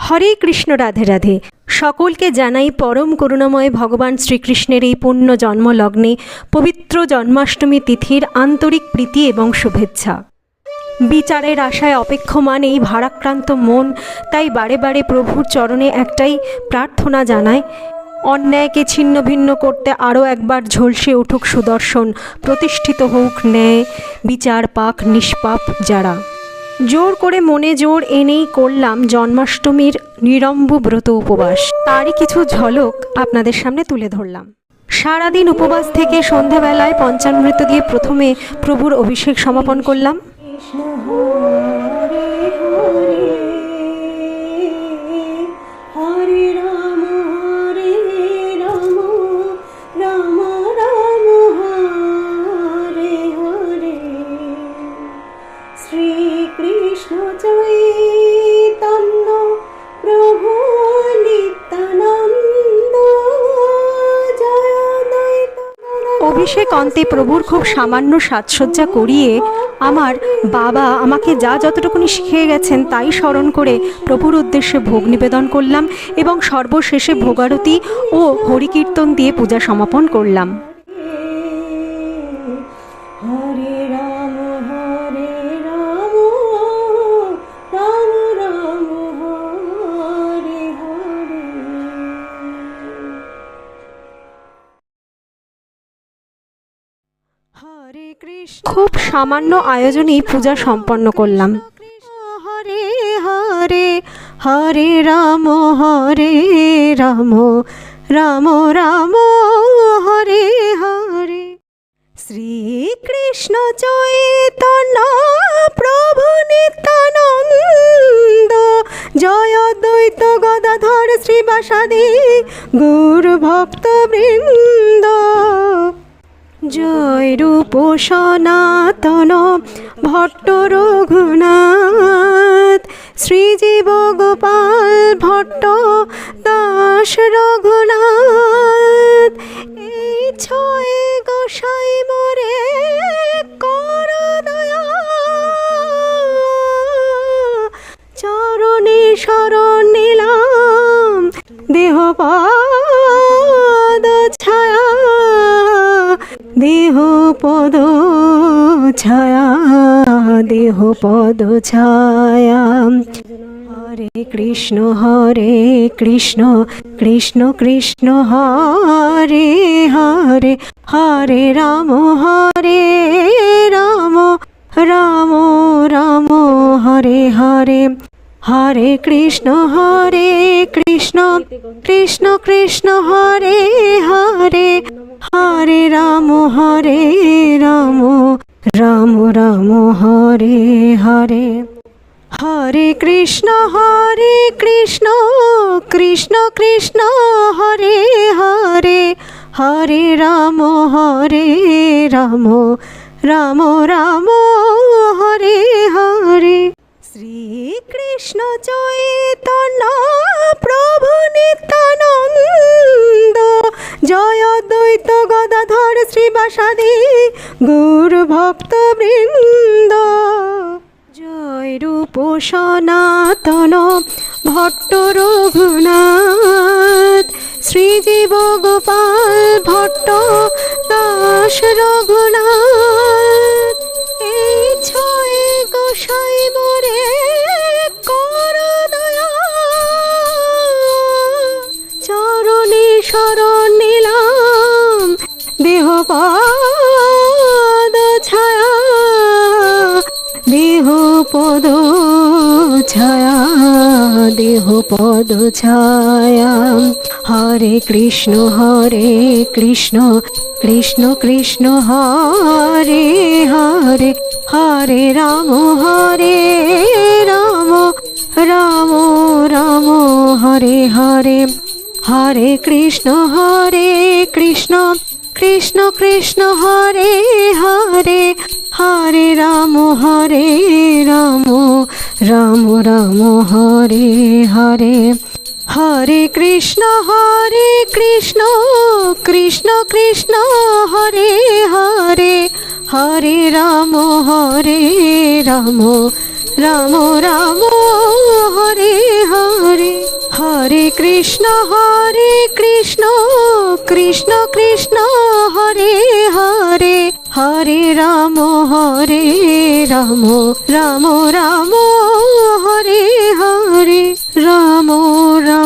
হরে কৃষ্ণ, রাধে রাধে। সকলকে জানাই পরম করুণাময় ভগবান শ্রীকৃষ্ণের এই পুণ্য জন্মলগ্নে পবিত্র জন্মাষ্টমী তিথির আন্তরিক প্রীতি এবং শুভেচ্ছা। বিচারের আশায় অপেক্ষমান এই ভারাক্রান্ত মন তাই বারে বারে প্রভুর চরণে একটাই প্রার্থনা জানায়, অন্যায়কে ছিন্ন ভিন্ন করতে আরও একবার ঝলসে উঠুক সুদর্শন, প্রতিষ্ঠিত হোক ন্যায়, বিচার পাক নিষ্পাপ যারা। জোর করে মনে জোর এনেই করলাম জন্মাষ্টমীর নিরম্ব ব্রত উপবাস। তারই কিছু ঝলক আপনাদের সামনে তুলে ধরলাম। সারাদিন উপবাস থেকে সন্ধ্যাবেলায় পঞ্চামৃত দিয়ে প্রথমে প্রভুর অভিষেক সমাপন করলাম। শ্রীকৃষ্ণ চৈতন্য প্রভু নিত্যানন্দ জয় দ্বৈত। অভিষেক অন্তে প্রভুর খুব সামান্য সাজসজ্জা করিয়ে আমার বাবা আমাকে যা যতটুকুনি শিখিয়ে গেছেন তাই স্মরণ করে প্রভুর উদ্দেশ্যে ভোগ নিবেদন করলাম এবং সর্বশেষে ভোগারতি ও হরিকীর্তন দিয়ে পূজা সমাপন করলাম। হরে রাম হরে রাম রাম রাম হরে হরে। হরে কৃষ্ণ। খুব সামান্য আয়োজনেই পূজা সম্পন্ন করলাম। হরে হরে হরে রাম রাম রাম হরে হরে। শ্রীকৃষ্ণ চৈতন্য প্রভু নিত্যানন্দ জয় দ্বৈত গদাধর শ্রীবাসাদি গৌর ভক্ত বৃন্দ। জয় রূপ সনাতন ভট্ট রঘুনাথ শ্রীজীব গোপাল ভট্ট দাস রঘুনাথ। এই ছয় গোসাই মোরে কর দয়া, চরণে শরণ নিলাম দেহ পদ ছায়া, দেহ পদ ছায়া, দেহ পদ ছায়া। হরে কৃষ্ণ কৃষ্ণ কৃষ্ণ হরে হরে, হরে রাম রাম রাম হরে হরে। হরে কৃষ্ণ কৃষ্ণ কৃষ্ণ হরে হরে, হরে রাম রাম রাম হরে হরে। হরে কৃষ্ণ কৃষ্ণ কৃষ্ণ হরে হরে, হরে রাম রাম রাম হরে হরে। শ্রীকৃষ্ণ চৈতন্য প্রভু নিত্যানন্দ জয় দ্বৈত গদাধর শ্রীবাসাদি গৌর ভক্ত বৃন্দ। জয় রূপ সনাতন ভট্ট রঘুনাথ শ্রীজীব গোপাল ভট্ট দাস রঘুনাথ। এই ছয় গোসাই মোরে কর দয়া, চরণে শরণ নিলাম দেহ পদ ছায়া, দেহ পদ ছায়া, দেহ পদ ছায়া। হরে কৃষ্ণ কৃষ্ণ কৃষ্ণ হরে হরে, হরে রাম রাম রাম হরে হরে। হরে কৃষ্ণ কৃষ্ণ কৃষ্ণ হরে হরে, হরে রাম রাম রাম হরে হরে। হরে কৃষ্ণ কৃষ্ণ কৃষ্ণ হরে হরে, হরে রাম রাম রাম রাম হরে হরে, হরে কৃষ্ণ কৃষ্ণ কৃষ্ণ হরে হরে, হরে রাম রাম রাম হরে হরে, রাম রাম